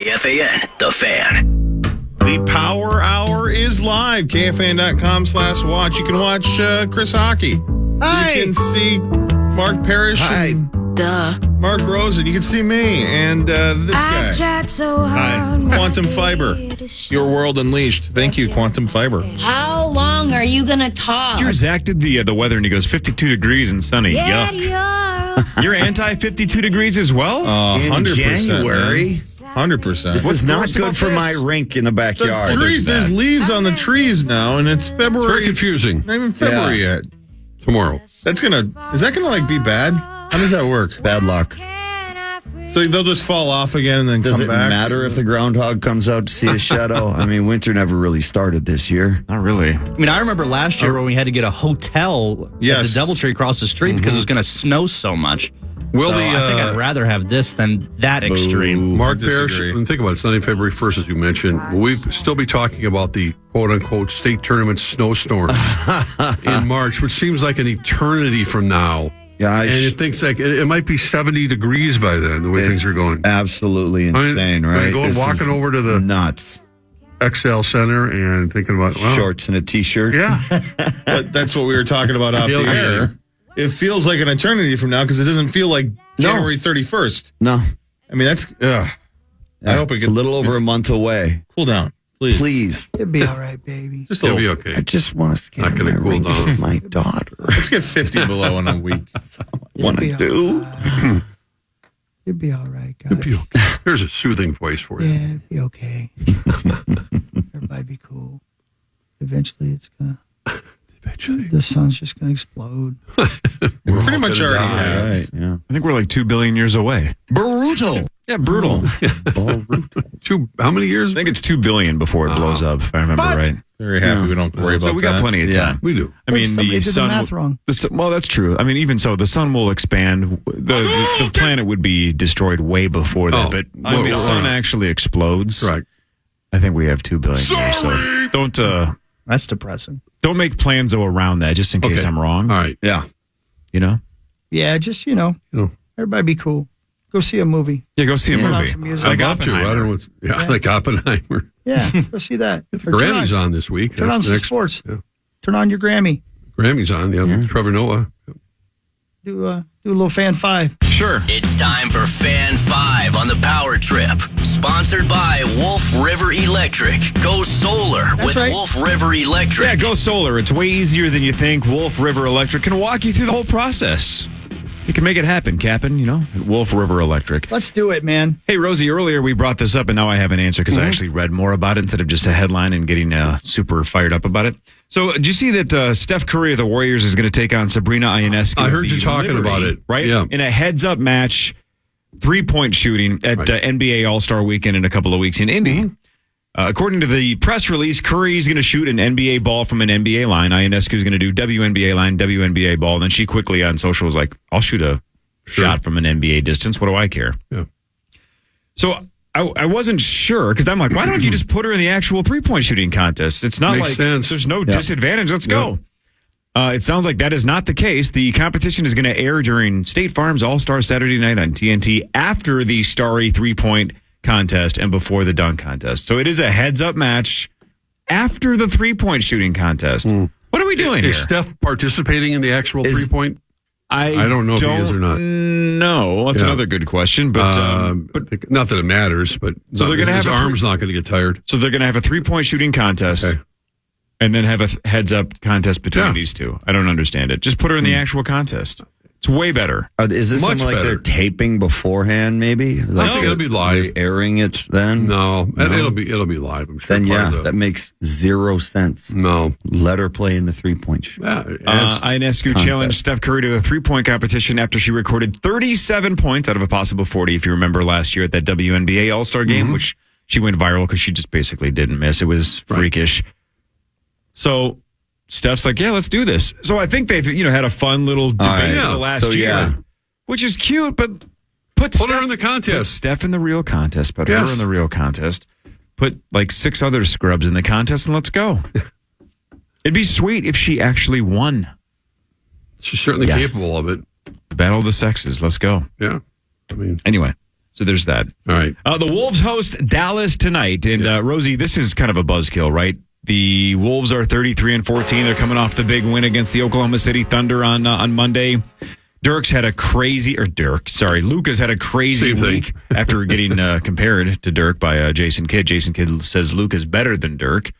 KFAN, The Fan. The Power Hour is live. KFAN.com/watch. You can watch Chris Hockey. Hi. You can see Mark Parrish. Hi. Mark Rosen. You can see me and this guy. Tried so hard. Hi. Quantum Fiber. Your World Unleashed. Thank you, Quantum Fiber. How long are you going to talk? Zach did the weather and he goes 52 degrees and sunny. Yeah, Yuck. You're anti 52 degrees as well? In 100%. January. 100%. This is not good for this? my rink in the backyard. The trees, there's leaves on the trees now, and it's February. Very confusing. Not even February yet. Tomorrow. Is that gonna like be bad? How does that work? Bad luck. So they'll just fall off again and then Does come it back? matter if the groundhog comes out to see a shadow? I mean, winter never really started this year. Not really. I mean, I remember last year when we had to get a hotel at the DoubleTree across the street because it was going to snow so much. Well, So I think I'd rather have this than that extreme. Mark Parrish, and think about it, it's not even February 1st, as you mentioned. Will we still be talking about the quote-unquote state tournament snowstorm in March, which seems like an eternity from now. Yeah, and it thinks like it might be 70 degrees by then, the way things are going. Absolutely insane, right? Walking over to the nuts XL Center and thinking about shorts and a T-shirt. Yeah, But that's what we were talking about off the Yeah, air. It feels like an eternity from now because it doesn't feel like January 31st. No. I mean, that's. I hope it's a little over a month away. Cool down, please. Please. It'll be all right, baby. Just it'll be okay. I just want to scan Not gonna my cool ring down. with my daughter. Let's get 50 below in a week. That's all I want to do. You'll be all right, guys. It'll be okay. Here's a soothing voice for you. Yeah, it'll be okay. Everybody be cool. Eventually, it's gonna. Eventually. The sun's just gonna explode. We're pretty much already have. Right, yeah. I think we're like 2 billion years away. Brutal. Yeah, brutal. How many years? I think it's 2 billion before it blows up, if I remember right. Very happy we don't worry about So we got that. plenty of time. We do. I mean, Somebody the did the sun. math wrong. Well, that's true. I mean, even so, the sun will expand. The planet would be destroyed way before that. Oh, But well, when the sun right. actually explodes, Right. I think we have 2 billion years. So That's depressing. don't make plans though around that, just in case Okay. I'm wrong. All right. Yeah. You know? Yeah, just everybody be cool. Go see a movie. Yeah, go see a Turn on movie. some music. I'd love to. I Oppenheimer. don't know. Like Oppenheimer. Yeah, go see that. The Grammy's on this week. Turn on That's some next- sports. yeah. Turn on your Grammy. Grammy's on. Yeah. Trevor Noah. Do a little fan 5. Sure. It's time for Fan 5 on the Power Trip. Sponsored by Wolf River Electric. Go solar with right. Wolf River Electric. Yeah, go solar. It's way easier than you think. Wolf River Electric can walk you through the whole process. You can make it happen, Cap'n, at Wolf River Electric. Let's do it, man. Hey, Rosie, earlier we brought this up, and now I have an answer because I actually read more about it instead of just a headline and getting super fired up about it. So, did you see that Steph Curry of the Warriors is going to take on Sabrina Ionescu? I heard of the you talking Liberty, about it. Right? Yeah. In a heads-up match, 3-point shooting at NBA All-Star Weekend in a couple of weeks in Indy. According to the press release, Curry's going to shoot an NBA ball from an NBA line. Ionescu's going to do WNBA line, WNBA ball. And then she quickly on social was like, I'll shoot a shot from an NBA distance. What do I care? Yeah. So I wasn't sure because I'm like, why don't you just put her in the actual 3-point shooting contest? It's not Makes like sense. there's no disadvantage. Let's go. It sounds like that is not the case. The competition is going to air during State Farm's All-Star Saturday night on TNT after the Starry 3-point contest and before the dunk contest. So it is a heads-up match after the 3-point shooting contest. What are we doing here? Is Steph participating in the actual 3-point? I don't know if he is or not. No, that's another good question. But not that it matters, but So they're gonna his have a arm's not going to get tired. so they're going to have a 3-point shooting contest. Okay. And then have a heads-up contest between these two. I don't understand it. Just put her in the actual contest. It's way better. Is this Much something like better. they're taping beforehand, maybe? Like I think it'll be live. Airing it then? No, it'll be live. I'm sure. Then, part of the- that makes zero sense. no. Let her play in the 3-point shoot. Yeah, it's- Ionescu challenged Steph Curry to a 3-point competition after she recorded 37 points out of a possible 40, if you remember last year at that WNBA All-Star game, which she went viral because she just basically didn't miss. It was freakish. So Steph's like, yeah, let's do this. So I think they've, had a fun little debate for the last year, which is cute, but put her in the contest. Put Steph in the real contest. Put her in the real contest. Put like 6 other scrubs in the contest and let's go. It'd be sweet if she actually won. She's certainly capable of it. Battle of the sexes. Let's go. Yeah. I mean, Anyway. So there's that. All right. The Wolves host Dallas tonight. And Rosie, this is kind of a buzzkill, right? The Wolves are 33-14. They're coming off the big win against the Oklahoma City Thunder on Monday. Luca's had a crazy week after getting compared to Dirk by Jason Kidd. Jason Kidd says Luca's better than Dirk.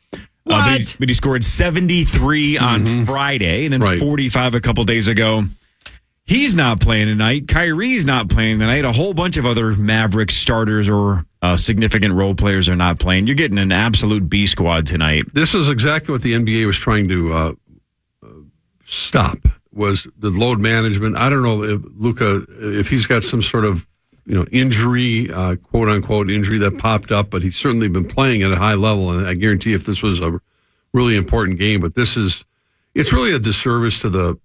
But he scored 73 on Friday and then 45 a couple days ago. He's not playing tonight. Kyrie's not playing tonight. A whole bunch of other Mavericks starters or significant role players are not playing. You're getting an absolute B squad tonight. This is exactly what the NBA was trying to stop, was the load management. I don't know if Luka, if he's got some sort of injury, quote unquote injury that popped up, but he's certainly been playing at a high level. And I guarantee if this was a really important game, but it's really a disservice to the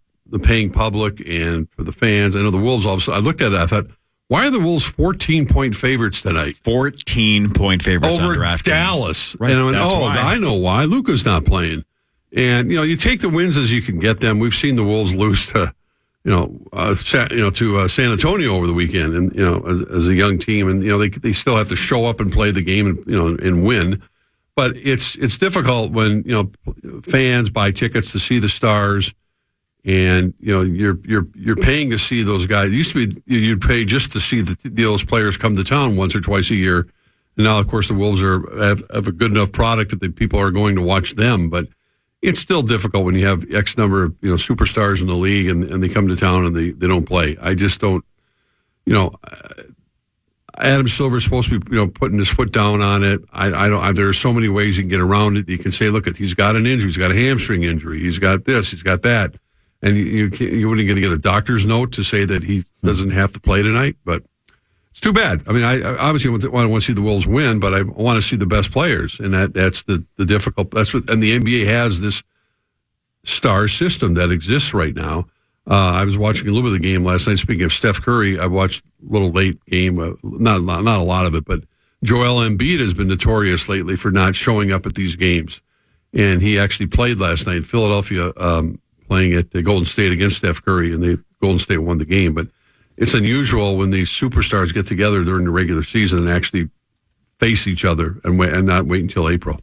paying public and for the fans. I know the Wolves, I looked at it, I thought, why are the Wolves 14-point favorites tonight? 14-point favorites over on DraftKings. Dallas. Right. And I went, why. I know why. Luka's not playing. And, you take the wins as you can get them. We've seen the Wolves lose to, San Antonio over the weekend, and as a young team, and they still have to show up and play the game and win. But it's difficult when fans buy tickets to see the stars, and you're paying to see those guys. It used to be you'd pay just to see those players come to town once or twice a year, and now of course the Wolves have a good enough product that the people are going to watch them, but. It's still difficult when you have X number of superstars in the league and they come to town and they don't play. I just don't. Adam Silver's supposed to be putting his foot down on it. I don't. There are so many ways you can get around it. You can say, look, he's got an injury. He's got a hamstring injury. He's got this. He's got that. And you wouldn't going to get a doctor's note to say that he doesn't have to play tonight. But it's too bad. I mean, I obviously want to see the Wolves win, but I want to see the best players, and that's the difficult. And the NBA has this star system that exists right now. I was watching a little bit of the game last night. Speaking of Steph Curry, I watched a little late game, not a lot of it, but Joel Embiid has been notorious lately for not showing up at these games, and he actually played last night in Philadelphia, playing at Golden State against Steph Curry, and Golden State won the game, but. It's unusual when these superstars get together during the regular season and actually face each other and not wait until April.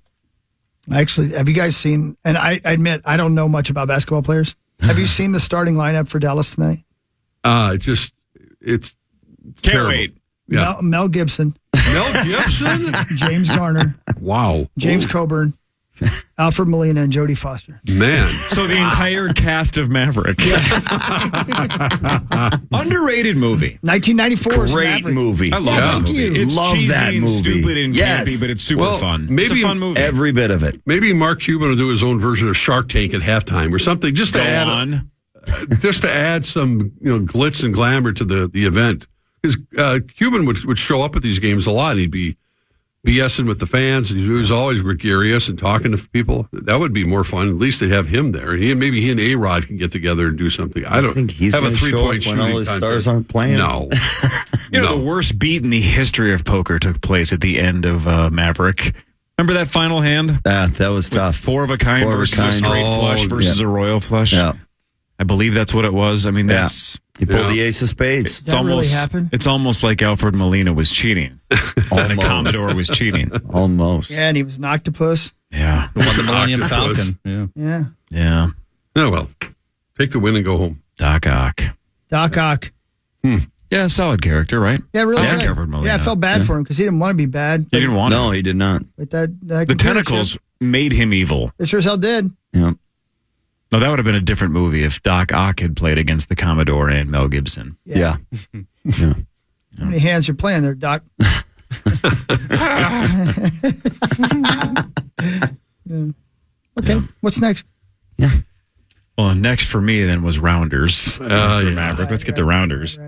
Actually, have you guys seen, and I admit I don't know much about basketball players. Have you seen the starting lineup for Dallas tonight? It's Can't terrible. wait. Yeah. Mel Gibson. Mel Gibson? James Garner. Wow. James Coburn. Alfred Molina and Jodie Foster. Man. So the entire cast of Maverick. Underrated movie. 1994. Great movie. I love that movie. you. It's Love cheesy that and movie. stupid and Yes. campy, but it's super Well, fun. maybe it's a fun movie. Every bit of it. Maybe Mark Cuban will do his own version of Shark Tank at halftime or something, just to Go add on. just to add some glitz and glamour to the event. Because Cuban would show up at these games a lot. He'd be BSing with the fans. He was always gregarious and talking to people. That would be more fun. At least they'd have him there. Maybe he and A-Rod can get together and do something. I don't think he's have a going to show up 3-point when shooting all his contest. stars aren't playing. No. The worst beat in the history of poker took place at the end of Maverick. Remember that final hand? That was tough. Four of a kind Four of a versus a kind. straight flush versus a royal flush. Yeah. I believe that's what it was. I mean, that's He pulled the ace of spades. it's That almost really happened? It's almost like Alfred Molina was cheating. And the Commodore was cheating. Almost. Yeah, and he was an octopus. Yeah. Won the Millennium Octopus. Falcon. Yeah. Yeah. Yeah. Oh, well. Take the win and go home. Doc Ock. Doc Ock. Yeah, solid character, right? Yeah, really. I like good. Alfred Molina. Yeah, I felt bad for him because he didn't want to be bad. He didn't want No, it. he did not. But that The computer tentacles chip, made him evil. It sure as hell did. Yeah. No, that would have been a different movie if Doc Ock had played against the Commodore and Mel Gibson. Yeah. How many hands you're playing there, Doc? Yeah. Okay, what's next? Well, next for me then was Rounders. For Maverick. Let's get the Rounders.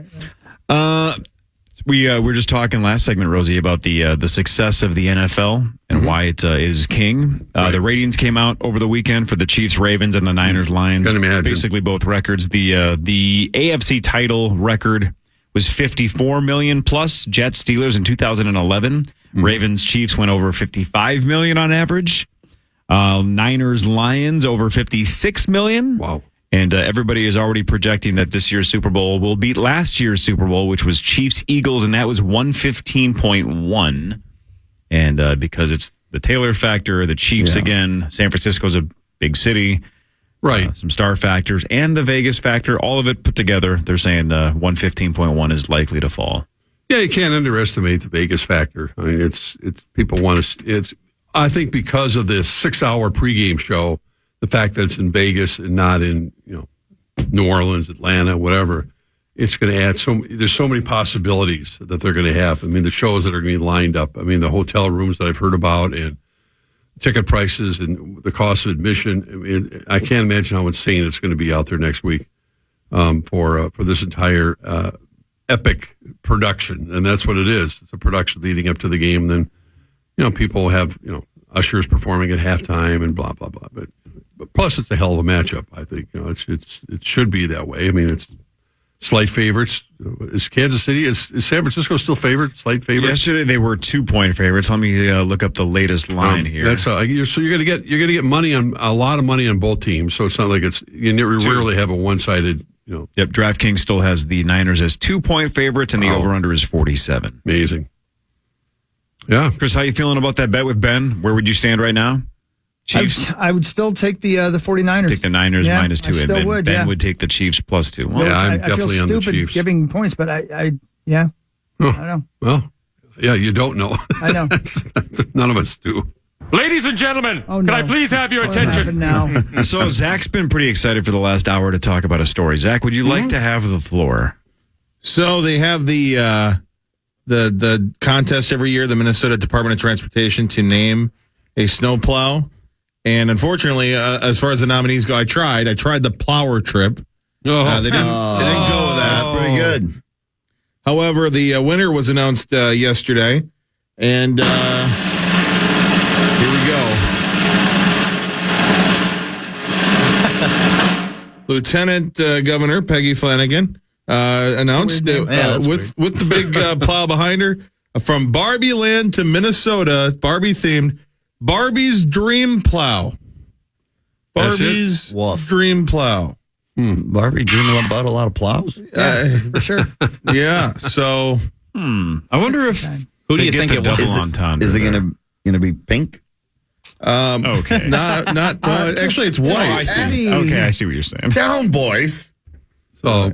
We were just talking last segment, Rosie, about the success of the NFL and why it is king. The ratings came out over the weekend for the Chiefs, Ravens, and the Niners, Lions. Can imagine. Basically, both records. The AFC title record was 54 million plus. Jets, Steelers in 2011. Ravens, Chiefs went over 55 million on average. Niners, Lions over 56 million. Wow. And everybody is already projecting that this year's Super Bowl will beat last year's Super Bowl, which was Chiefs-Eagles, and that was 115.1. And because it's the Taylor factor, the Chiefs again, San Francisco's a big city. Right. Some star factors and the Vegas factor, all of it put together, they're saying 115.1 is likely to fall. Yeah, you can't underestimate the Vegas factor. I mean, it's people want to. I think because of this 6-hour pregame show, the fact that it's in Vegas and not in New Orleans, Atlanta, whatever, it's going to add there's so many possibilities that they're going to have. I mean, the shows that are going to be lined up. I mean, the hotel rooms that I've heard about and ticket prices and the cost of admission. I mean, I can't imagine how insane it's going to be out there next week for this entire epic production, and that's what it is. It's a production leading up to the game. And then people have ushers performing at halftime and blah blah blah. But plus, it's a hell of a matchup. I think it should be that way. I mean, it's slight favorites. Is Kansas City, is San Francisco still favored? Slight favorites? Yesterday they were 2-point favorites. Let me look up the latest line here. That's so you're going to get money on a lot of money on both teams. So it's not like you rarely have a one-sided. Yep. DraftKings still has the Niners as 2-point favorites, and the over/under is 47. Amazing. Yeah, Chris, how you feeling about that bet with Ben? Where would you stand right now? Chiefs. I would still take the 49ers. Take the Niners -2, and Ben would take the Chiefs +2. Well, I'm definitely on the Chiefs. I feel stupid giving points, but I don't know. Well, yeah, you don't know. I know. None of us do. Ladies and gentlemen, can I please have your attention? Now? So Zach's been pretty excited for the last hour to talk about a story. Zach, would you like to have the floor? So they have the contest every year, the Minnesota Department of Transportation, to name a snowplow. And unfortunately, as far as the nominees go, I tried the plower trip. They didn't go with that. That's pretty good. However, the winner was announced yesterday, and here we go. Lieutenant Governor Peggy Flanagan announced that with the big plow behind her, from Barbie Land to Minnesota, Barbie themed, Barbie's Dream Plow. Barbie's Dream Plow. Barbie dreaming about a lot of plows? For sure. Yeah. So, I wonder if who do you think it was? Is it going to be pink? Okay. Not actually, it's white. I see. Okay, I see what you're saying. Down, boys. So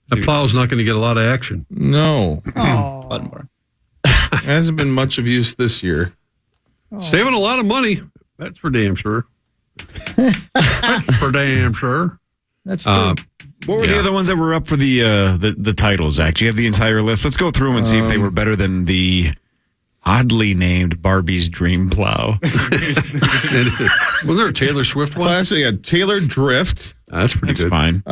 the plow's not going to get a lot of action. No. Oh. Hasn't been much of use this year. Saving a lot of money. That's for damn sure. That's for damn sure. That's true. What were the other ones that were up for the titles, Zach? Do you have the entire list? Let's go through them and see if they were better than the oddly named Barbie's Dream Plow. Was there a Taylor Swift one? Classic, Taylor Drift. That's pretty good. Fine.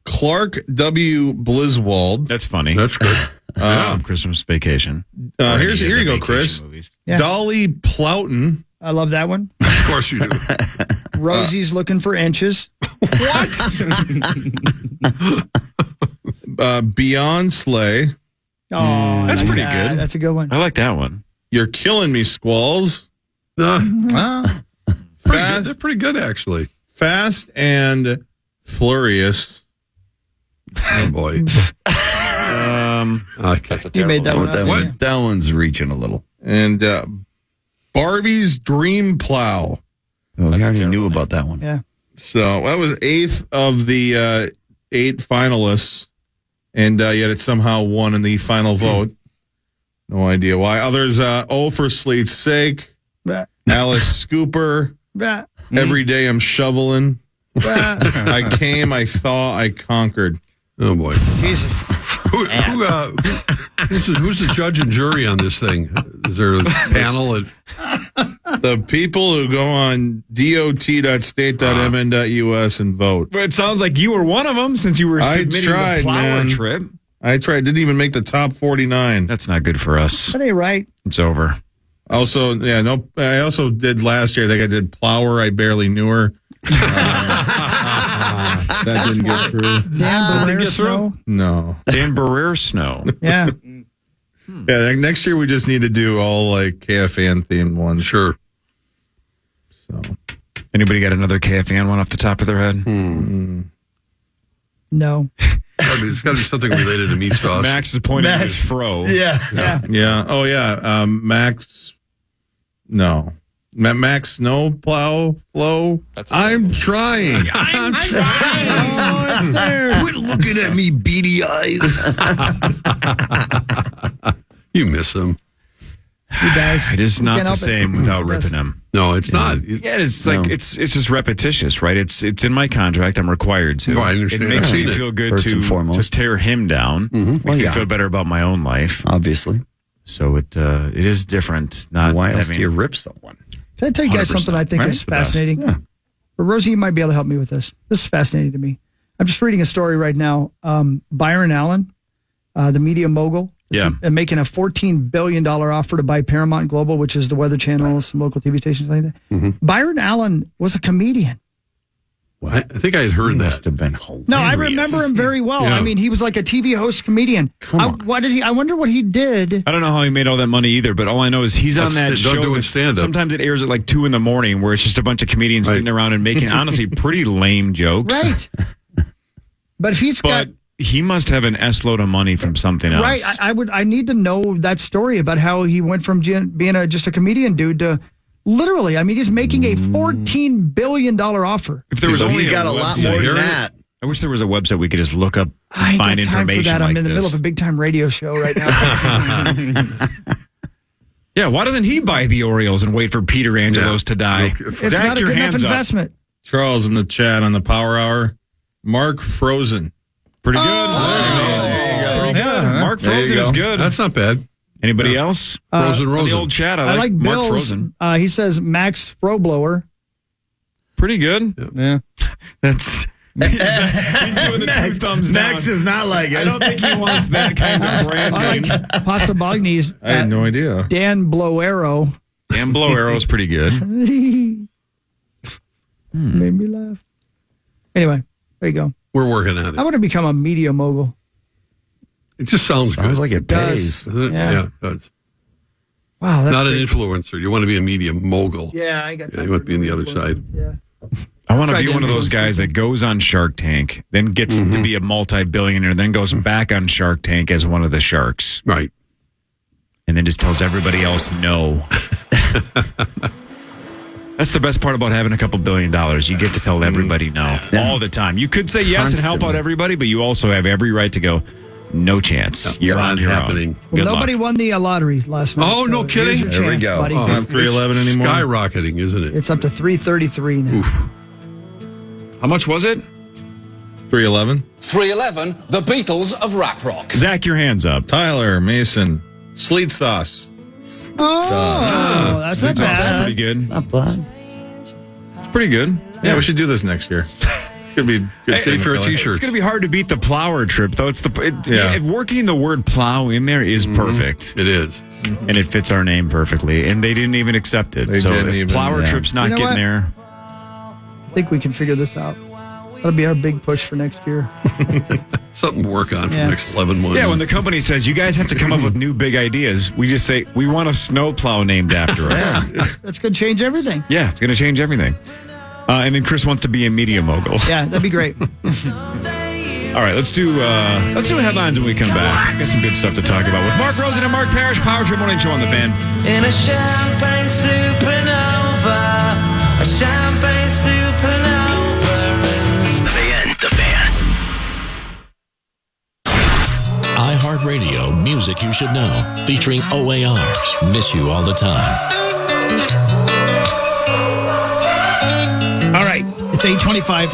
Clark W. Blizzwald. That's funny. That's good. Christmas Vacation. Here you go, Chris. Yeah. Dolly Plowton. I love that one. Of course you do. Rosie's looking for inches. Beyond Slay. Oh, that's pretty good. That's a good one. I like that one. You're Killing Me, Squalls. They're pretty good, actually. Fast and Furious. Oh, boy. Okay. You made that one. That one's reaching a little. And Barbie's Dream Plow. Oh, we already knew about that one. Yeah. So that was 8th of the 8 finalists, and yet it somehow won in the final vote. No idea why. Others, O for Sleet's Sake, Alice Scooper, Every Day I'm Shoveling, I Came, I Thaw, I Conquered. Oh, boy. Jesus. Who's the judge and jury on this thing? Is there a panel? The people who go on dot.state.mn.us and vote. But it sounds like you were one of them since you were submitting the plower trip. I tried. Didn't even make the top 49. That's not good for us. That ain't right. It's over. Also, I also did last year. I think I did Plower. I barely knew her. That didn't get through. Dan Barrera Snow? No. Dan Barrera Snow. Yeah. Yeah, next year we just need to do all like KFAN themed ones. Sure. So, Anybody got another KFAN one off the top of their head? No. It's got to be something related to meat sauce. Max is pointing at his fro. Yeah. Oh, yeah. Max. No. Max snowplow flow. I'm trying. I'm trying. Oh, it's there. Quit looking at me, beady eyes. You miss him. He does. It is not the same without He does. ripping him. No, it's not. Yeah, it's like it's just repetitious, right? It's in my contract. I'm required to. No, I understand. It makes I've me seen it. feel good First and to foremost. tear him down. Well, Make me yeah. feel better about my own life. Obviously. So it is different. Not Why else having, do you rip someone? Can I tell you guys 100%, something I think right? is The best. fascinating? Yeah. But Rosie, you might be able to help me with this. This is fascinating to me. I'm just reading a story right now. Byron Allen, the media mogul, is making a $14 billion offer to buy Paramount Global, which is the Weather Channel, some local TV stations like that. Byron Allen was a comedian. I think I had heard He that. must have been hilarious. No, I remember him very well. Yeah. I mean, he was like a TV host comedian. Come on. I wonder what he did. I don't know how he made all that money either, but all I know is he's on that Done show. doing that stand-up. Sometimes it airs at like 2 a.m, where it's just a bunch of comedians sitting around and making honestly pretty lame jokes. Right. But if he's got... But he must have an S-load of money from something else. Right. I need to know that story about how he went from being just a comedian dude to literally, I mean, he's making a $14 billion offer. If there was So only he's got a lot more than that. I wish there was a website we could just look up, I ain't find got time information for that. like I'm in the this. middle of a big time radio show right now. Yeah, why doesn't he buy the Orioles and wait for Peter Angelos to die? It's Zach, not a your good enough hands up. investment. Charles in the chat on the Power Hour. Mark Frozen. Pretty good. There you go. Yeah, Mark There you Frozen go. is good. That's not bad. Anybody else? Frozen On the Rosen. old chat, I like Mark Bill's. Frozen. He says Max Froblower. Pretty good. Yeah. That's he's doing the 2 thumbs down. Max does not like it. I don't think he wants that kind of branding. I like Pasta Bolognese. I had no idea. Dan Bloero. Dan Blow Arrow is pretty good. Made me laugh. Anyway, there you go. We're working on I it. want to become a media mogul. It just sounds Sounds good. like it Does. pays. Doesn't it? Yeah. Yeah, it does. Wow, that's Not an great. influencer. You want to be a media mogul. Yeah, I got Yeah, you want to be on the other side. Yeah. I want to Tried be to one of those influence guys that goes on Shark Tank, then gets to be a multi-billionaire, then goes back on Shark Tank as one of the sharks, Right. and then just tells everybody else no. That's the best part about having a couple $1 billion. You get to tell everybody no all the time. You could say yes and help out Constantly. everybody, but you also have every right to go, no chance. You're Not on your happening. own. Well, Good nobody luck. won the lottery last night. Oh, no here's kidding? your There we chance, go. buddy. Not 311 It's anymore? skyrocketing, isn't it? It's up to 333 now. How much was it? 311. 311, the Beatles of rap rock. Zach, your hands up. Tyler, Mason, Sleet Sauce. Oh, that's not That's pretty bad. good. Not bad. It's pretty good. Yeah, we should do this next year. Could be good. Save for a thing. t-shirt. It's going to be hard to beat the plower trip, though. It's Yeah. working the word plow in there is perfect, It is. and it fits our name perfectly. And they didn't even accept it. They so didn't if even, plower yeah. trip's not You know getting what? there. I think we can figure this out. That'll be our big push for next year. Something to work on for Yeah. the next 11 months. Yeah, when the company says you guys have to come up with new big ideas, we just say we want a snowplow named after us. That's going to change everything. Yeah, it's going to change everything. And then Chris wants to be a media mogul. Yeah, that'd be great. All right, let's do headlines when we come back. Got some good stuff to talk about with Mark Rosen and Mark Parrish. Power Trip Morning Show on the Fan. In a champagne supernova, a champagne supernova. The Fan. iHeartRadio Music You Should Know, featuring OAR. Miss you all the time. All right, it's 8:25.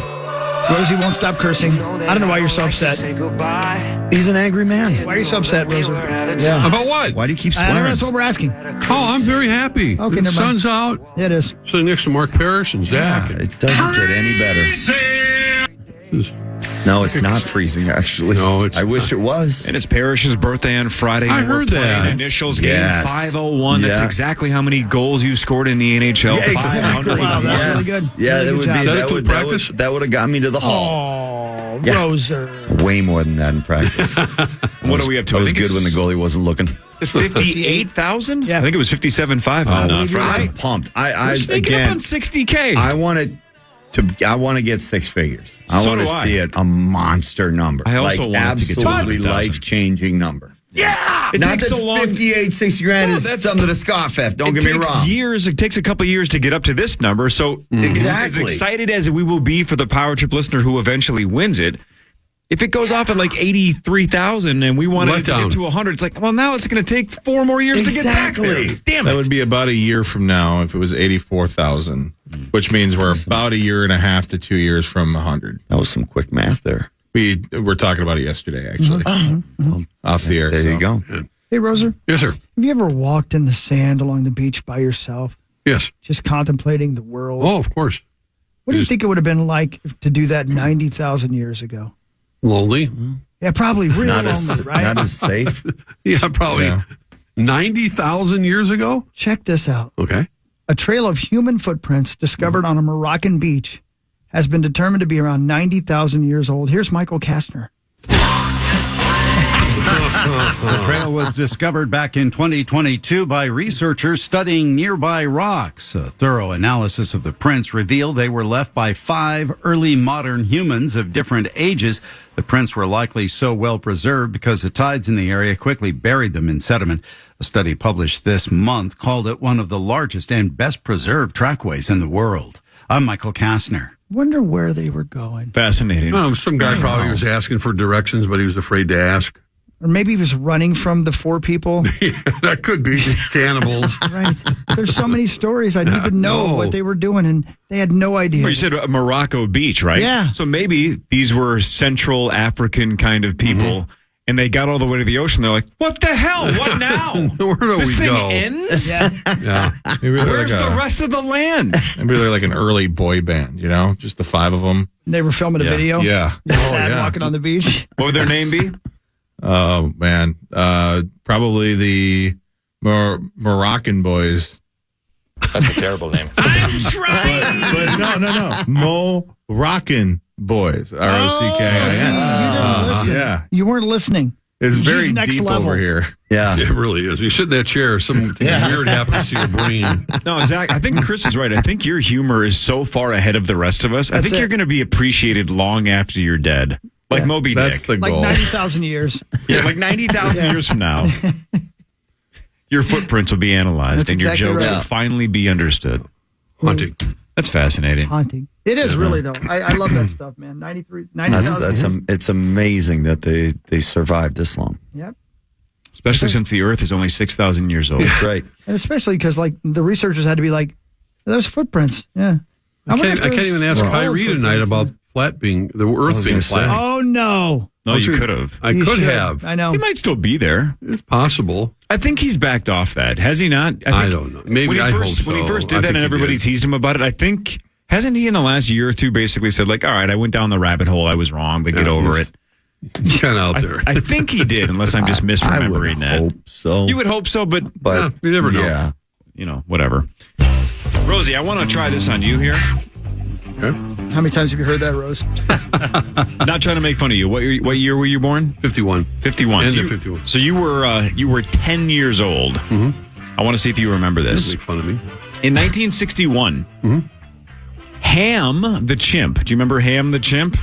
Rosie won't stop cursing. I don't know why you're so upset. He's an angry man. Why are you so upset, Rosie? Yeah. About what? Why do you keep I don't know, swearing? that's what we're asking. Oh, I'm very happy. Okay, the never mind. sun's out. Yeah, it is. Sitting next to Mark Parrish and Yeah, Zach. it doesn't get any better. No, it's not freezing, actually. No, it's I wish it was. And it's Parrish's birthday on Friday. I We're heard that. playing Initials game Yes. 501. That's Yeah. exactly how many goals you scored in the NHL. Yeah, exactly. 500. Wow, that's Yes. really good. Yeah, Really that good would job. be That that include would, that practice? would have got me to the hall. Oh, Yeah. Roser. Way more than that in practice. What are we up to? I I was think good when the it's- goalie wasn't looking. It's 58,000? Yeah. I think it was 57.5 Oh, on I'm Friday. pumped. We're sneaking Again, up on 60K. I want to get six figures. I So want to do I. see it a monster number. I also like want it to get to absolutely 100,000. life-changing number. Yeah! It Not takes that so long. 58, 60 grand No, is that's- something to scoff at. Don't get me wrong. It takes a couple years to get up to this number. So Exactly. as excited as we will be for the Power Trip listener who eventually wins it, if it goes off at like 83,000 and we want it to get to 100, it's like, well, now it's going to take 4 more years to get back there. Damn it. That would be about a year from now if it was 84,000, which means we're about a year and a half to 2 years from 100. That was some quick math there. We were talking about it yesterday, actually, off the air. There you go. Hey, Roser. Yes, sir. Have you ever walked in the sand along the beach by yourself, Yes. just contemplating the world? Oh, of course. What do you think it would have been like to do that 90,000 years ago? Lonely. Yeah, probably really Not lonely, as right? not as safe. Yeah, probably 90,000 years ago. Check this out. Okay. A trail of human footprints discovered on a Moroccan beach has been determined to be around 90,000 years old. Here's Michael Kastner. The trail was discovered back in 2022 by researchers studying nearby rocks. A thorough analysis of the prints revealed they were left by 5 early modern humans of different ages. The prints were likely so well preserved because the tides in the area quickly buried them in sediment. A study published this month called it one of the largest and best preserved trackways in the world. I'm Michael Kastner. Wonder where they were going. Fascinating. Some guy probably was asking for directions, but he was afraid to ask. Or maybe he was running from the 4 people. That could be cannibals. Right. There's so many stories. I need to know what they were doing, and they had no idea. Well, you said Morocco Beach, right? Yeah. So maybe these were Central African kind of people, and they got all the way to the ocean. They're like, what the hell? What now? Where do this we thing go? ends? Yeah. Maybe they're Where's the rest of the land? Maybe they're like an early boy band, just the 5 of them. They were filming a video. Yeah. Just sad walking on the beach. What would their name be? Oh, man. Probably the Moroccan boys. That's a terrible name. I'm trying. But no. Moroccan boys. R-O-C-K-I-N. See, you didn't listen. Yeah. You weren't listening. It's He's very next deep level. over here. Yeah. It really is. You sit in that chair, something weird happens to your brain. No, Zach, I think Chris is right. I think your humor is so far ahead of the rest of us. I think you're going to be appreciated long after you're dead. Like Moby That's Dick. the goal. Like 90,000 years. Yeah, like 90,000 years from now. Your footprints will be analyzed That's and your exactly jokes right. will finally be understood. Hunting. That's fascinating. Haunting. It is really, though. I love that stuff, man. 90,000 years. It's amazing that they survived this long. Yep. Especially since the Earth is only 6,000 years old. That's right. And especially because, like, the researchers had to be like, there's footprints. Yeah. I can't even ask Kyrie tonight about the Earth being flat. Oh, no. No, you could have. I could have. I know. He might still be there. It's possible. I think he's backed off that. Has he not? I don't know. Maybe I hope so. When he first did I that think and he everybody did. teased him about it, I think, hasn't he in the last year or two basically said, like, all right, I went down the rabbit hole. I was wrong, but get over it. He's kind of out there. I think he did, unless I'm just misremembering that. I would hope so. You would hope so, but you never know. Yeah. Whatever. Rosie, I want to try this on you here. Okay. How many times have you heard that, Rose? Not trying to make fun of you. What year were you born? 51. 51. End So of you- 51. So you were 10 years old. Mm-hmm. I want to see if you remember this. Make fun of me. In 1961, Ham the chimp. Do you remember Ham the chimp?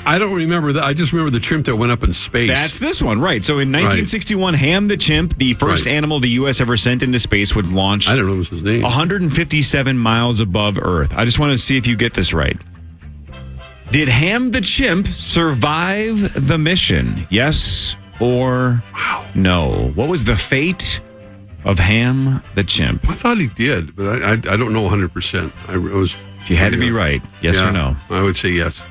I don't remember that. I just remember the chimp that went up in space. That's this one, right. So in 1961, Ham the chimp, the first animal the U.S. ever sent into space, would launch I don't know what's his name. 157 miles above Earth. I just want to see if you get this right. Did Ham the chimp survive the mission? Yes or no? What was the fate of Ham the chimp? I thought he did, but I don't know 100%. I was. You had to be right. Yes or no? I would say yes.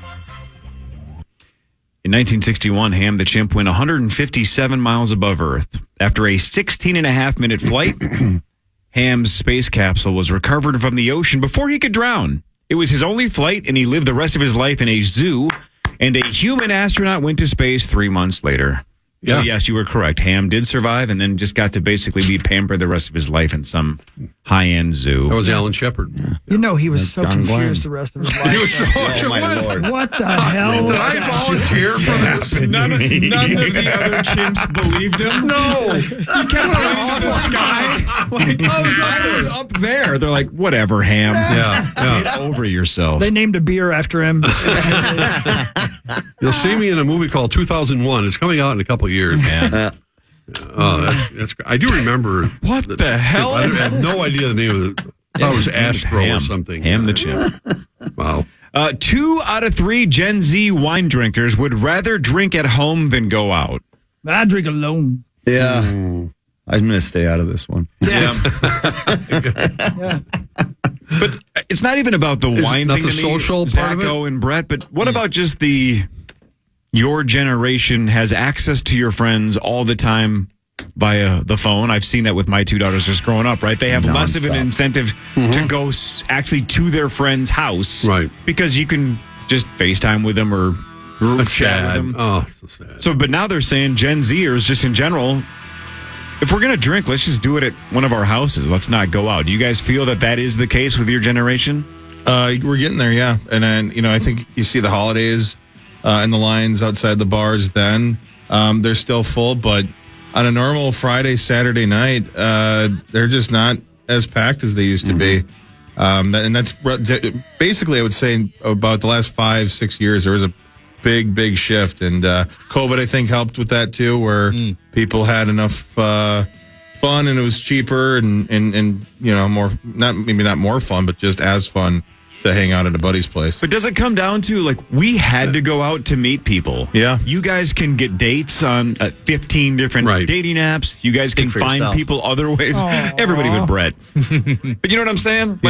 In 1961, Ham the chimp went 157 miles above Earth. After a 16-and-a-half-minute flight, Ham's space capsule was recovered from the ocean before he could drown. It was his only flight, and he lived the rest of his life in a zoo, and a human astronaut went to space 3 months later. So yes, you were correct. Ham did survive and then just got to basically be pampered the rest of his life in some high-end zoo. That was Alan Shepard. Yeah. You know, he was so confused the rest of his life. He was so my Lord. What the hell? Did I volunteer for this? None of the other chimps believed him. No. He kept pointing to the sky. Like, I was up there. They're like, whatever, Ham. Yeah. Get over yourself. They named a beer after him. You'll see me in a movie called 2001. It's coming out in a couple of years. Man. That's I do remember. What the hell? I have no idea the name of it. I thought it was Astro or something. Ham the chimp. Wow. 2 out of 3 Gen Z wine drinkers would rather drink at home than go out. I drink alone. Yeah. I'm going to stay out of this one. Yeah. But it's not even about the wine not thing. the social part of it? Zacho and Brett, but what about just your generation has access to your friends all the time via the phone? I've seen that with my 2 daughters just growing up, right? They have less of an incentive to go actually to their friend's house. Right. Because you can just FaceTime with them or group That's chat sad. with them. Oh, so sad. So, but now they're saying Gen Zers, just in general, if we're going to drink, let's just do it at one of our houses. Let's not go out. Do you guys feel that is the case with your generation? We're getting there, yeah. And then, I think you see the holidays and the lines outside the bars then. They're still full, but on a normal Friday, Saturday night, they're just not as packed as they used to be. And that's basically, I would say, about the last 5-6 years, there was a big shift. And COVID, I think, helped with that, too, where people had enough fun and it was cheaper and more, maybe not more fun, but just as fun to hang out at a buddy's place. But does it come down to, we had to go out to meet people? Yeah. You guys can get dates on 15 different dating apps. You guys can find yourself. people other ways. Everybody but Brett. But you know what I'm saying?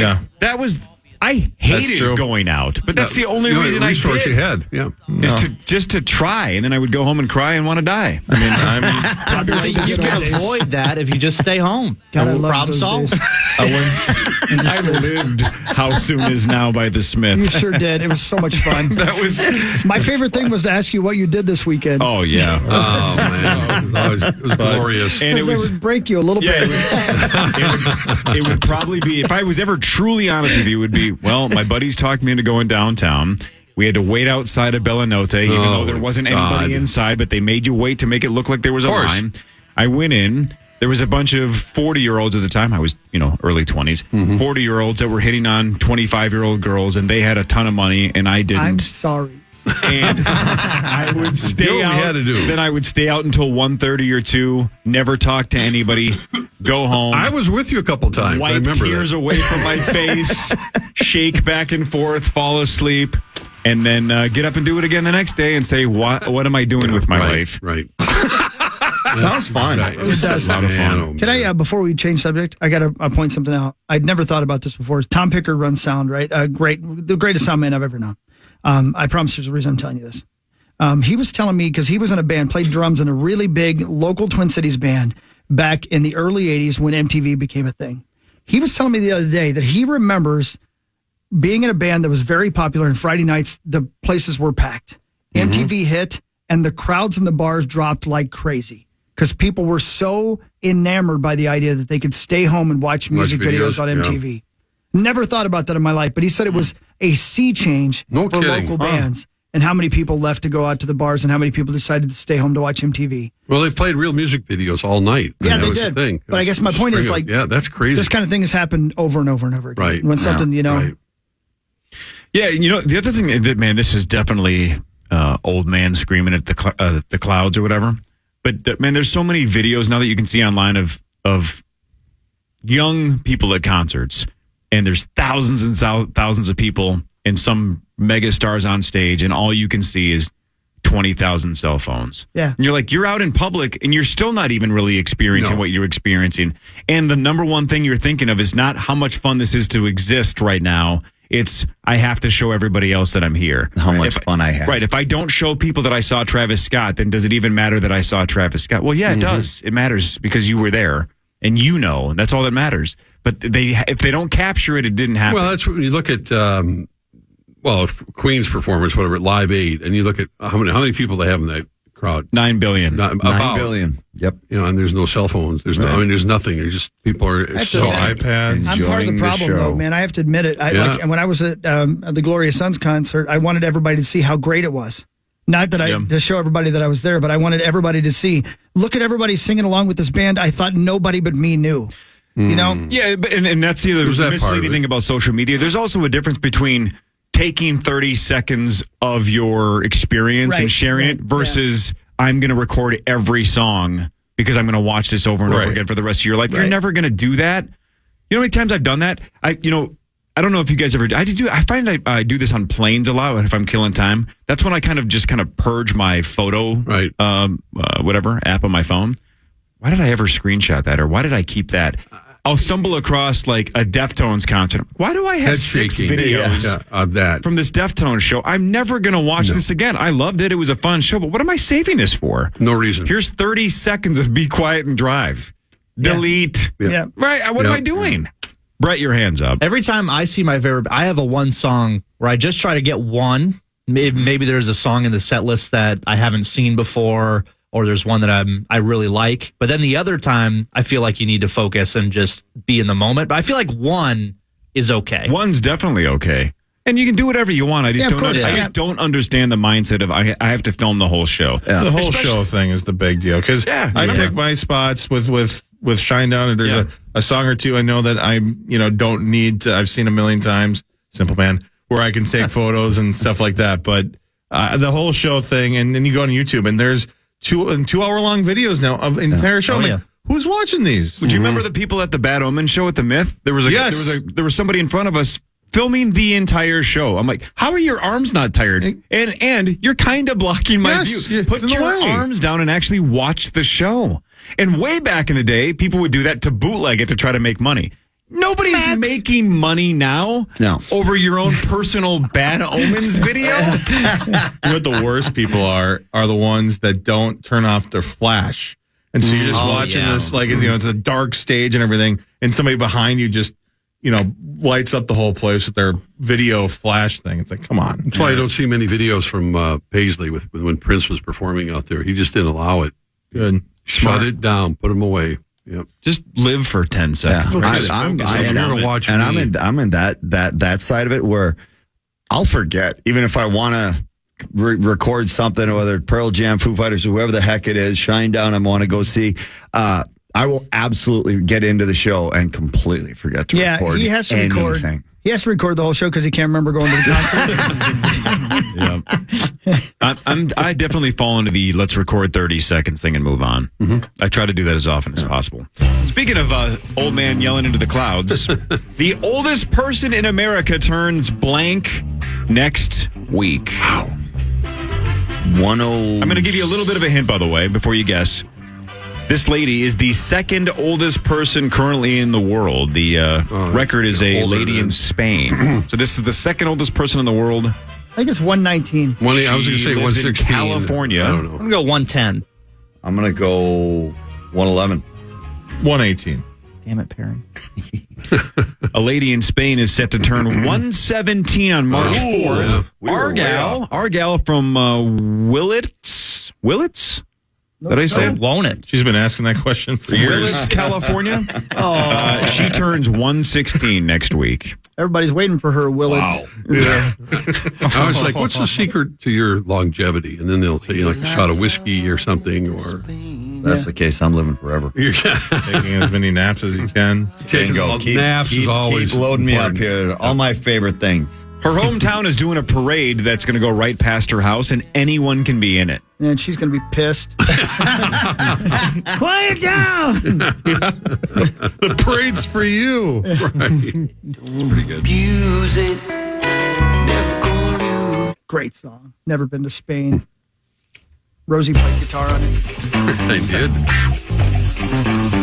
That was... I hated going out, but that's the only reason I did. You had, is just to try, and then I would go home and cry and want to die. You can avoid that if you just stay home. Problem solved. I lived How Soon Is Now by the Smiths. You sure did. It was so much fun. My favorite thing was to ask you what you did this weekend. Oh, yeah. Oh, man. It was glorious. And it would break you a little bit. It would probably be, if I was ever truly honest with you, it would be, well, my buddies talked me into going downtown. We had to wait outside of Bellanote, even though there wasn't anybody inside, but they made you wait to make it look like there was a line. I went in. There was a bunch of 40-year-olds at the time. I was, early 20s. 40-year-olds that were hitting on 25-year-old girls, and they had a ton of money, and I didn't. I'm sorry. And I would stay out. Had to do. Then I would stay out until 1:30 or 2, never talk to anybody, go home. I was with you a couple times. Wipe I remember tears that. away from my face, shake back and forth, fall asleep, and then get up and do it again the next day and say, what am I doing with my life? Right. Sounds fun. It does. A lot of fun. Can I, before we change subject, I got to point something out. I'd never thought about this before. Tom Pickard runs sound, right? The greatest sound man I've ever known. I promise there's a reason I'm telling you this. He was telling me, because he was in a band, played drums in a really big local Twin Cities band back in the early 80s when MTV became a thing. He was telling me the other day that he remembers being in a band that was very popular, and Friday nights, the places were packed. MTV hit, and the crowds in the bars dropped like crazy because people were so enamored by the idea that they could stay home and watch music videos on MTV. Yeah. Never thought about that in my life, but he said it was a sea change for local bands and how many people left to go out to the bars and how many people decided to stay home to watch MTV. Well, they played real music videos all night. Yeah, that they was did. The thing. But I guess my point is, that's crazy. This kind of thing has happened over and over and over again. Right. When something, Right. Yeah, the other thing that, man, this is definitely old man screaming at the clouds or whatever. But, man, there's so many videos now that you can see online of young people at concerts. And there's thousands and thousands of people and some mega stars on stage. And all you can see is 20,000 cell phones. Yeah. And you're like, you're out in public and you're still not even really experiencing what you're experiencing. And the number one thing you're thinking of is not how much fun this is to exist right now. It's, I have to show everybody else that I'm here. How much fun I have. Right. If I don't show people that I saw Travis Scott, then does it even matter that I saw Travis Scott? Well, yeah, it does. It matters because you were there and and that's all that matters. But if they don't capture it, it didn't happen. Well, that's when you look at, Queen's performance, whatever, at Live Aid, and you look at how many people they have in that crowd. 9 billion. 9 billion. Yep. And there's no cell phones. There's there's nothing. There's just people are iPads. I'm part of the problem, though, man. I have to admit it. When I was at the Gloria Sons concert, I wanted everybody to see how great it was. Not that to show everybody that I was there, but I wanted everybody to see. Look at everybody singing along with this band. I thought nobody but me knew. You know? Yeah, and that's the other misleading thing about social media. There's also a difference between taking 30 seconds of your experience and sharing it versus I'm going to record every song because I'm going to watch this over and over again for the rest of your life. You're never going to do that. You know how many times I've done that? I don't know if you guys ever. I find I do this on planes a lot if I'm killing time. That's when I kind of purge my photo, whatever app on my phone. Why did I ever screenshot that, or why did I keep that? I'll stumble across like a Deftones concert. Why do I have 6 videos of that from this Deftones show? I'm never going to watch this again. I loved it. It was a fun show, but what am I saving this for? No reason. Here's 30 seconds of Be Quiet and Drive. Delete. Yeah. Right. What am I doing? Brett, your hands up. Every time I see my favorite, I have a one song where I just try to get one. Maybe there's a song in the set list that I haven't seen before, or there's one that I really like. But then the other time, I feel like you need to focus and just be in the moment. But I feel like one is okay. One's definitely okay. And you can do whatever you want. I just don't understand the mindset of I have to film the whole show. Yeah. The whole show thing is the big deal. Because I pick my spots with Shinedown, and there's a song or two I know that I don't need to. I've seen a million times, Simple Man, where I can take photos and stuff like that. But the whole show thing, and then you go on YouTube, and there's 2-hour-long videos now of entire show. Who's watching these? Would you remember the people at the Bad Omen show at the Myth? There was somebody in front of us filming the entire show. I'm like, how are your arms not tired? And you're kind of blocking my view. Put your arms down and actually watch the show. And way back in the day, people would do that to bootleg it to try to make money. Nobody's making money now over your own personal Bad Omens video. You know what the worst people are the ones that don't turn off their flash. And so you're just watching this, like, it's a dark stage and everything, and somebody behind you just lights up the whole place with their video flash thing. It's like, come on. That's why I don't see many videos from Paisley with when Prince was performing out there. He just didn't allow it. Good. Shut it down. Put him away. Yep. Just live for 10 seconds. Yeah. I'm in that side of it where I'll forget, even if I want to record something, whether it's Pearl Jam, Foo Fighters, or whoever the heck it is, Shinedown, I want to go see. I will absolutely get into the show and completely forget to record. He has to anything. record. He has to record the whole show because he can't remember going to the concert. I definitely fall into the let's record 30 seconds thing and move on. I try to do that as often as possible. Speaking of old man yelling into the clouds, the oldest person in America turns blank next week. Wow. I'm going to give you a little bit of a hint, by the way, before you guess. This lady is the second oldest person currently in the world. The record is a lady in Spain. So this is the second oldest person in the world. I think it's 119. I was going to say 116. California. I don't know. I'm going to go 110. I'm going to go 111. 118. Damn it, Perry. A lady in Spain is set to turn 117 on March 4th. Yeah. Argal from Willits? Did I say won't it? She's been asking that question for years. Willits, California. She turns 116 next week. Everybody's waiting for her, Willits. Wow. Yeah. I was like, what's the secret to your longevity? And then they'll tell you like a shot of whiskey or something. Or that's the case. I'm living forever. Taking as many naps as you can. Taking naps is always keep loading me important. up here. All my favorite things. Her hometown is doing a parade that's going to go right past her house, and anyone can be in it. And she's going to be pissed. Quiet down! The parade's for you. Right. Pretty good. Music, never gonna lose. Great song. Never been to Spain. Rosie played guitar on it. They did.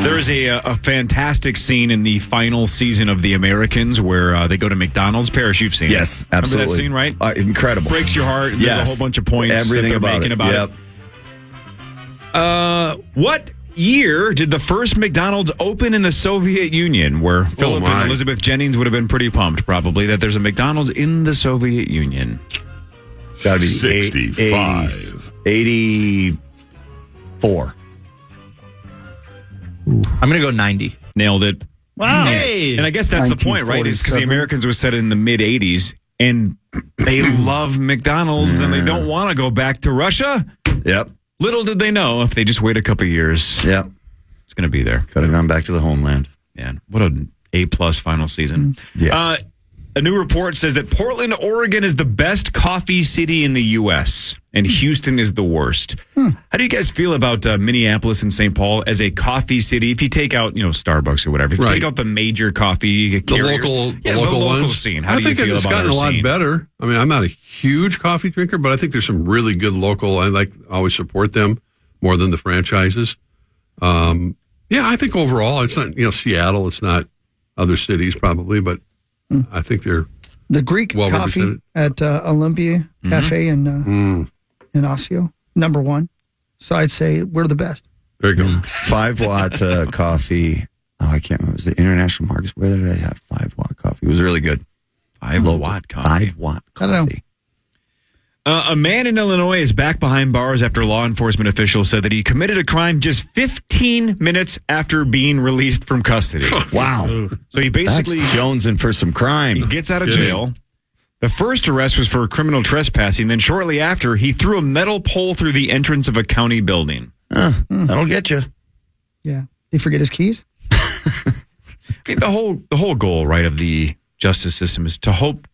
There is a fantastic scene in the final season of The Americans where they go to McDonald's. Paris, you've seen it. Yes, absolutely. Remember that scene, right? Incredible. Breaks your heart. There's a whole bunch of points Everything that they're about making it. about it. What year did the first McDonald's open in the Soviet Union, where Philip and Elizabeth Jennings would have been pretty pumped, probably, that there's a McDonald's in the Soviet Union? Got to be 65. 84. 4. I'm going to go 90. Nailed it. Wow. Hey. And I guess that's the point, right? Is because the Americans were set in the mid-'80s, and they love McDonald's, and they don't want to go back to Russia. Yep. Little did they know, if they just wait a couple years, Yep. it's going to be there. Could have gone back to the homeland. Man, what an A-plus final season. Yes. A new report says that Portland, Oregon is the best coffee city in the U.S., and Houston is the worst. How do you guys feel about Minneapolis and St. Paul as a coffee city? If you take out, Starbucks or whatever, if you take out the major coffee carriers, the local ones. scene. How do you feel about it's gotten a lot scene? better. I mean, I'm not a huge coffee drinker, but I think there's some really good local. I always support them more than the franchises. I think overall, it's not Seattle. It's not other cities probably, but I think they're the Greek coffee at Olympia Cafe in Osseo, number 1. So I'd say we're the best. There you go. 5-watt coffee. Oh, I can't remember. Was it International Markets? Where did I have 5-watt coffee? It was really good. 5-watt coffee. 5-watt I don't know. coffee. A man in Illinois is back behind bars after law enforcement officials said that he committed a crime just 15 minutes after being released from custody. Wow. So he basically That's jonesing for some crime. He gets out of jail. The first arrest was for criminal trespassing. Then shortly after, he threw a metal pole through the entrance of a county building. That'll get you. Yeah. Did he forget his keys? The whole goal, right, of the justice system is to hope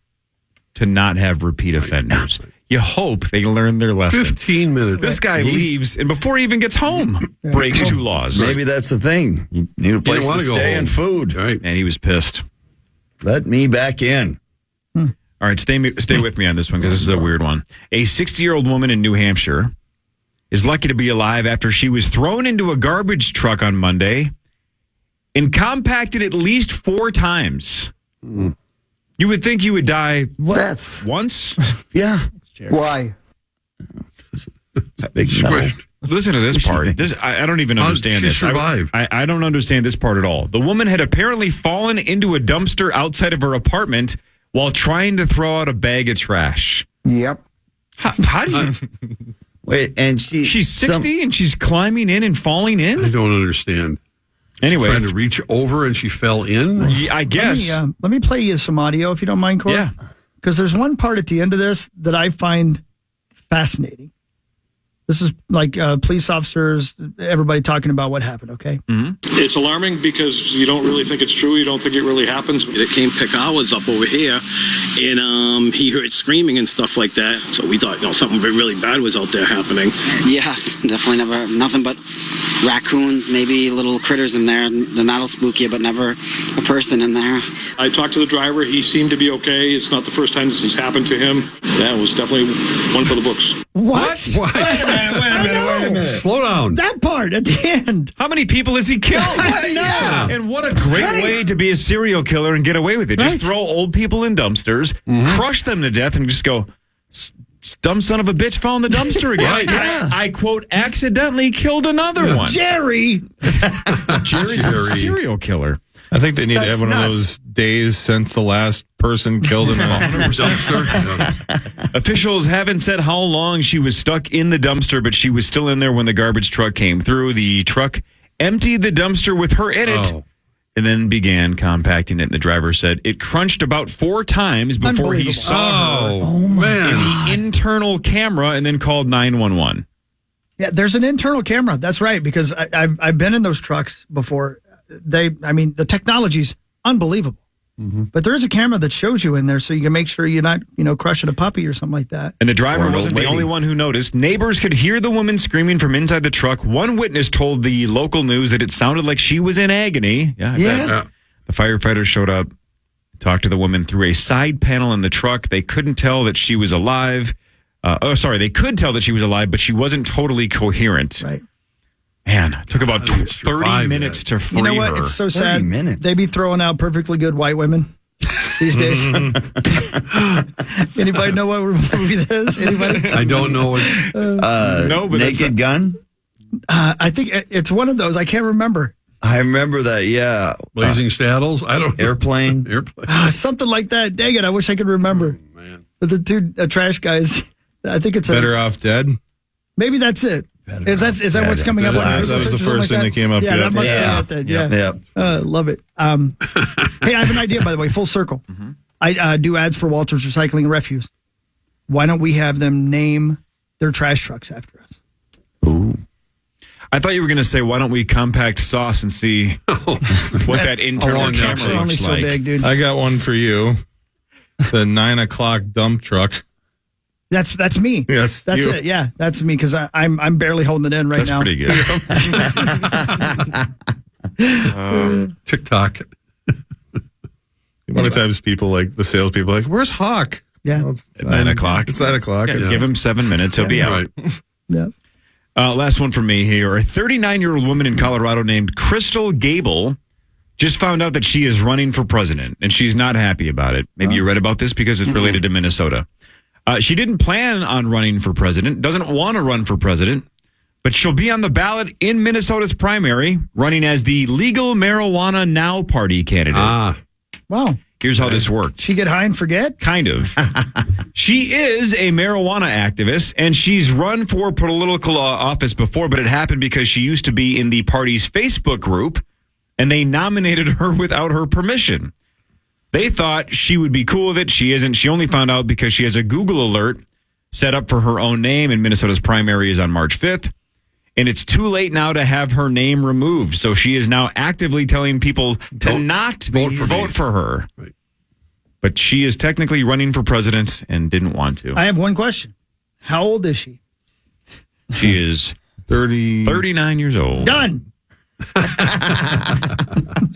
to not have repeat offenders. You hope they learn their lesson. 15 minutes. This guy leaves, and before he even gets home, breaks 2 laws. Maybe that's the thing. You need a place to stay and food. Right. And he was pissed. Let me back in. All right, stay with me on this one because this is a weird one. A 60-year-old woman in New Hampshire is lucky to be alive after she was thrown into a garbage truck on Monday and compacted at least 4 times. You would think you would die once? Yeah. Why? It's a big squish. Listen to this part. I don't even understand this. Survived. I don't understand this part at all. The woman had apparently fallen into a dumpster outside of her apartment while trying to throw out a bag of trash. Yep. How do you... Wait, and she's 60 and she's climbing in and falling in? I don't understand. Anyway. Trying to reach over and she fell in? I guess. Let me play you some audio if you don't mind, Corey. Yeah. Because there's one part at the end of this that I find fascinating. This is like police officers, everybody talking about what happened, okay? It's alarming because you don't really think it's true. You don't think it really happens. It came pick hours up over here, and he heard screaming and stuff like that. So we thought, something really bad was out there happening. Yeah, definitely never, nothing but raccoons, maybe little critters in there. They're not all spooky, but never a person in there. I talked to the driver. He seemed to be okay. It's not the first time this has happened to him. That was definitely one for the books. What? Wait a minute. Slow down. That part at the end. How many people has he killed? I know. Yeah. And what a great way to be a serial killer and get away with it. Just throw old people in dumpsters, crush them to death, and just go, dumb son of a bitch fell in the dumpster again. I quote, accidentally killed another one. Jerry's a serial killer. I think they need to have one of those days since the last person killed in a dumpster. Officials haven't said how long she was stuck in the dumpster, but she was still in there when the garbage truck came through. The truck emptied the dumpster with her in it and then began compacting it. And the driver said it crunched about 4 times before he saw her in the internal camera and then called 911. Yeah, there's an internal camera. That's right, because I've been in those trucks before. The technology's unbelievable. But there is a camera that shows you in there so you can make sure you're not, crushing a puppy or something like that. And the driver wasn't the only one who noticed. Neighbors could hear the woman screaming from inside the truck. One witness told the local news that it sounded like she was in agony. Yeah. The firefighters showed up, talked to the woman through a side panel in the truck. They couldn't tell that she was alive. They could tell that she was alive, but she wasn't totally coherent. Right. Man, it took about 30 minutes to free her. You know what? It's so sad. 30 minutes. They be throwing out perfectly good white women these days. Anybody know what movie that is? Anybody? I don't know what. No, but Naked Gun? I think it's one of those. I can't remember. I remember that, yeah. Blazing Saddles? I don't know. Airplane? Something like that. Dang it. I wish I could remember. Oh, man. But the two trash guys, I think it's Better Off Dead? Maybe that's it. Is that what's coming up? That was the first thing that came up. Yeah, that must be it. Yeah. Love it. Hey, I have an idea, by the way, full circle. I do ads for Walters Recycling and Refuse. Why don't we have them name their trash trucks after us? Ooh. I thought you were going to say, why don't we compact sauce and see what that internal camera looks so like. big, dude. I got one for you. The 9 o'clock dump truck. That's me. Yes, that's you. it. Yeah, that's me because I'm barely holding it in right now. That's pretty good. TikTok. A lot of times people like the salespeople like, where's Hawk? Yeah. Well, it's At 9 o'clock. It's 9 o'clock. Yeah, give him 7 minutes. He'll be out. Right. Yeah. Last one from me here. A 39-year-old woman in Colorado named Crystal Gable just found out that she is running for president, and she's not happy about it. Maybe you read about this because it's related to Minnesota. She didn't plan on running for president, doesn't want to run for president, but she'll be on the ballot in Minnesota's primary, running as the Legal Marijuana Now Party candidate. Wow. Here's how this worked. She get high and forget? Kind of. She is a marijuana activist, and she's run for political office before, but it happened because she used to be in the party's Facebook group, and they nominated her without her permission. They thought she would be cool with it. She isn't. She only found out because she has a Google alert set up for her own name, and Minnesota's primary is on March 5th. And it's too late now to have her name removed. So she is now actively telling people to not vote for her. Right. But she is technically running for president and didn't want to. I have one question. How old is she? She is 39 years old. Done.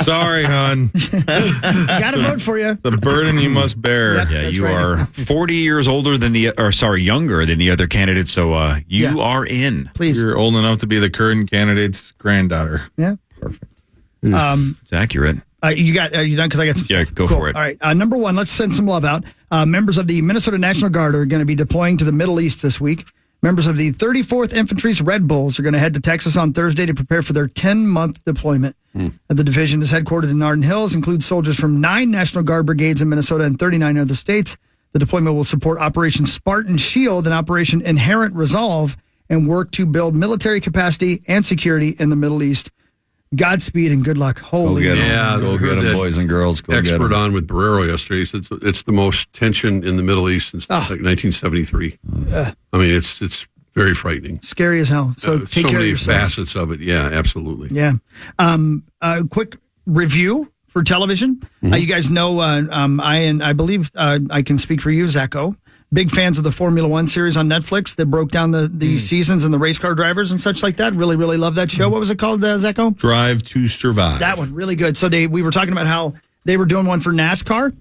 Sorry, hon. Got to vote for you. The burden you must bear. Yeah, you are 40 years older than younger than the other candidates, so you are in. Please. You're old enough to be the current candidate's granddaughter. Yeah. Perfect. It's accurate. Are you done? Because I got some. Yeah, go for it. All right. Number one, let's send some love out. Members of the Minnesota National Guard are going to be deploying to the Middle East this week. Members of the 34th Infantry's Red Bulls are going to head to Texas on Thursday to prepare for their 10-month deployment. The division is headquartered in Arden Hills, includes soldiers from 9 National Guard brigades in Minnesota and 39 other states. The deployment will support Operation Spartan Shield and Operation Inherent Resolve and work to build military capacity and security in the Middle East. Godspeed and good luck. Holy go get them, boys and girls. Go expert get them. on with Barrero yesterday. He said it's the most tension in the Middle East since like 1973. I mean, it's very frightening. Scary as hell. So take so care many of yourselves. facets of it. Yeah, absolutely. Yeah. Quick review for television. You guys know I believe I can speak for you, Zacho. Big fans of the Formula One series on Netflix that broke down the seasons and the race car drivers and such like that. Really, really love that show. What was it called, Zacho? Drive to Survive. That one, really good. So we were talking about how they were doing one for NASCAR.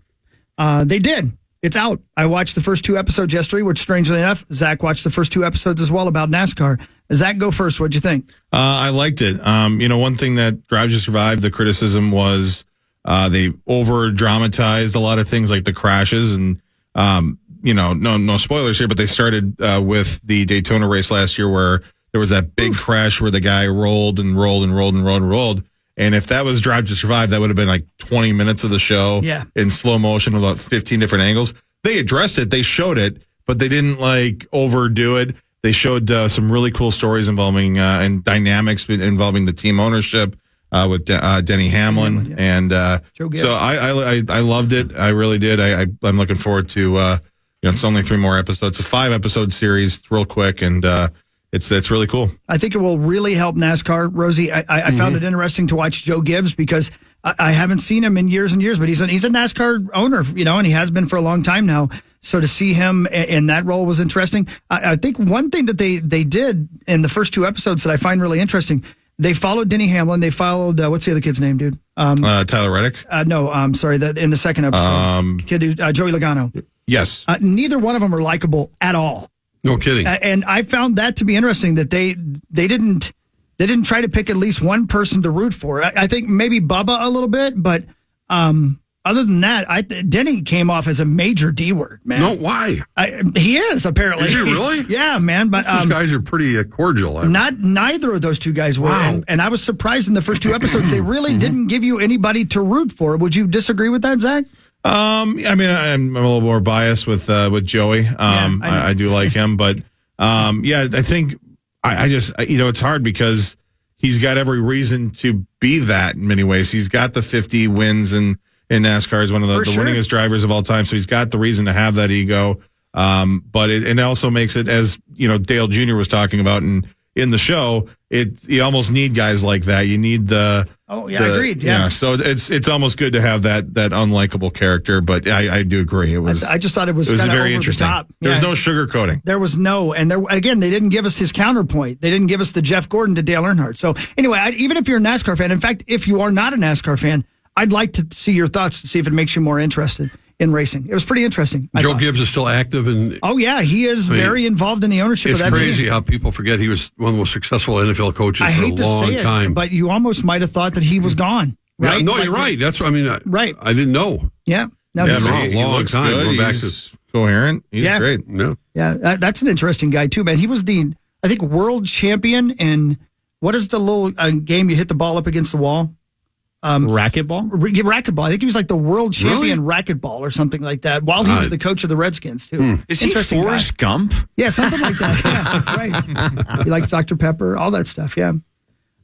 They did. It's out. I watched the first 2 episodes yesterday, which strangely enough, Zach watched the first 2 episodes as well about NASCAR. Zach, go first. What'd you think? I liked it. One thing that Drive to Survive, the criticism was they over dramatized a lot of things like the crashes and, no spoilers here, but they started with the Daytona race last year where there was that big crash where the guy rolled. And if that was Drive to Survive, that would have been like 20 minutes of the show in slow motion with about 15 different angles. They addressed it. They showed it, but they didn't overdo it. They showed some really cool stories involving and dynamics involving the team ownership with Denny Hamlin. And Joe Gibbs. So I loved it. I really did. I'm looking forward to, it's only 3 more episodes. It's a 5-episode series. It's real quick, and it's really cool. I think it will really help NASCAR, Rosie. I found it interesting to watch Joe Gibbs because I haven't seen him in years and years, but he's a NASCAR owner, and he has been for a long time now. So to see him in that role was interesting. I think one thing that they did in the first 2 episodes that I find really interesting, they followed Denny Hamlin. They followed, what's the other kid's name, dude? Tyler Reddick? No, I'm sorry. In the second episode, Joey Logano. Yes. Neither one of them are likable at all. No kidding. And I found that to be interesting that they didn't try to pick at least one person to root for. I think maybe Bubba a little bit, but other than that, Denny came off as a major D word, man. No, why? He is apparently. Is he really? Yeah, man. But those guys are pretty cordial. Neither of those 2 guys were, wow. and I was surprised in the first 2 episodes they really didn't give you anybody to root for. Would you disagree with that, Zach? I'm a little more biased with Joey. I do like him, but I think I just, it's hard because he's got every reason to be that in many ways. He's got the 50 wins in NASCAR. He's one of the winningest drivers of all time. So he's got the reason to have that ego. But it also makes it, as Dale Jr. was talking about in the show, you almost need guys like that. You need agreed. Yeah. So it's almost good to have that unlikable character. But I do agree. It was. I just thought it was very over interesting. the top. There was no sugarcoating. There was no, and again, they didn't give us his counterpoint. They didn't give us the Jeff Gordon to Dale Earnhardt. So anyway, even if you're a NASCAR fan, in fact, if you are not a NASCAR fan, I'd like to see your thoughts to see if it makes you more interested in racing. It was pretty interesting. Joe Gibbs is still active, and he is very involved in the ownership of that team. It's crazy how people forget he was one of the most successful NFL coaches for a long time. But you almost might have thought that he was gone. Right? Yeah, no, you're right. That's what I mean. Right. I didn't know. Yeah. He's a long time. Good. Going back he's coherent. He's great. Yeah, that's an interesting guy too, man. He was I think, world champion in what is the little game you hit the ball up against the wall? Racquetball? Racquetball. I think he was like the world champion racquetball or something like that while he was the coach of the Redskins, too. Is he Forrest Gump? Yeah, something like that. Yeah, right. He likes Dr. Pepper, all that stuff, yeah.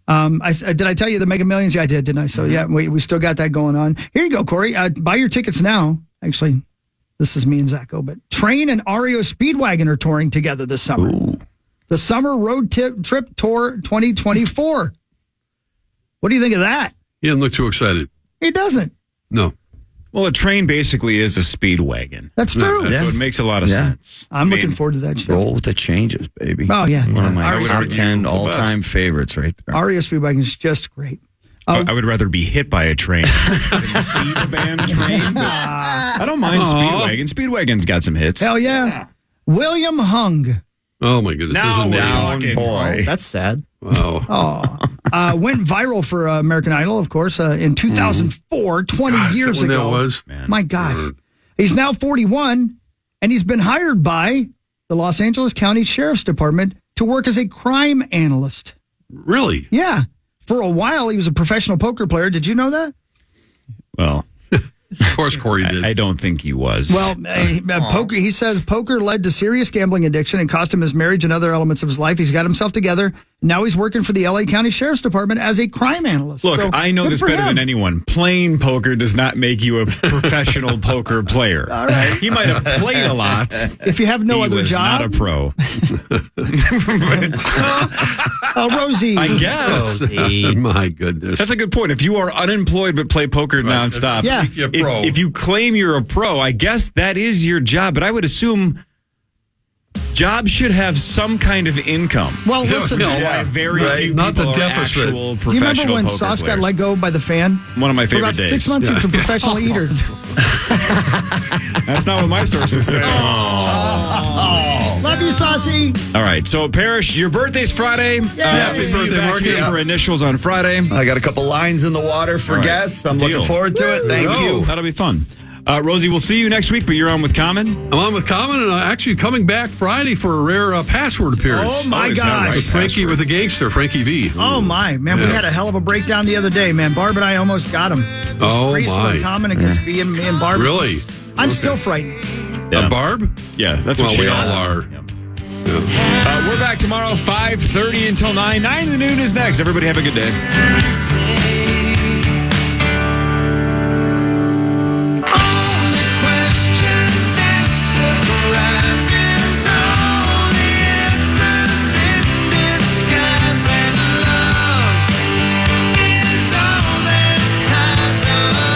Did I tell you the Mega Millions? Yeah, I did, didn't I? So, yeah, we still got that going on. Here you go, Corey. Buy your tickets now. Actually, this is me and Zacho, but Train and REO Speedwagon are touring together this summer. Ooh. The Summer Road Trip Tour 2024. What do you think of that? He doesn't look too excited. He doesn't. No. Well, a train basically is a speedwagon. That's true. So it makes a lot of sense. I'm looking forward to that show. Roll with the changes, baby. Oh, yeah. One of my top 10 all-time favorites right there. REO Speedwagon is just great. I would rather be hit by a train than see the band Train. I don't mind Speedwagon. Speedwagon's got some hits. Hell yeah. William Hung. Oh, my goodness. Now we're talking. Boy. Oh, that's sad. Wow. Went viral for American Idol, of course, in 2004, 20 years ago. That was? Man. My God. He's now 41, and he's been hired by the Los Angeles County Sheriff's Department to work as a crime analyst. Really? Yeah. For a while, he was a professional poker player. Did you know that? Well, of course Corey did. I don't think he was. Well, poker. He says poker led to serious gambling addiction and cost him his marriage and other elements of his life. He's got himself together. Now he's working for the LA County Sheriff's Department as a crime analyst. Look, so, I know this better than anyone. Playing poker does not make you a professional poker player. All right. He might have played a lot. If you have no he other was job. Not a pro. Rosie. I guess. Rosie. My goodness. That's a good point. If you are unemployed but play poker nonstop, if you claim you're a pro, I guess that is your job. But I would assume jobs should have some kind of income. Well, listen, very few not the people are deficit. actual You professional remember when poker Sauce got players. let go by the fan? One of my For favorite about days. 6 months, he was a professional eater. That's not what my sources say. Love you, Saucy. All right, so Parrish, your birthday's Friday. Happy birthday, back Mark. here for initials on Friday. I got a couple lines in the water for guests. I'm Deal. looking forward to it. Thank you. That'll be fun. Rosie, we'll see you next week, but you're on with Common. I'm on with Common, and actually coming back Friday for a rare password appearance. Oh, my gosh. With Frankie with the gangster, Frankie V. Oh, my. Man, we had a hell of a breakdown the other day, man. Barb and I almost got him. My. Common against me and Barb. Really? I'm still frightened. Yeah. Barb? Yeah, that's what we she all is. are. Yeah. We're back tomorrow, 5:30 until 9. 9 to noon is next. Everybody have a good day.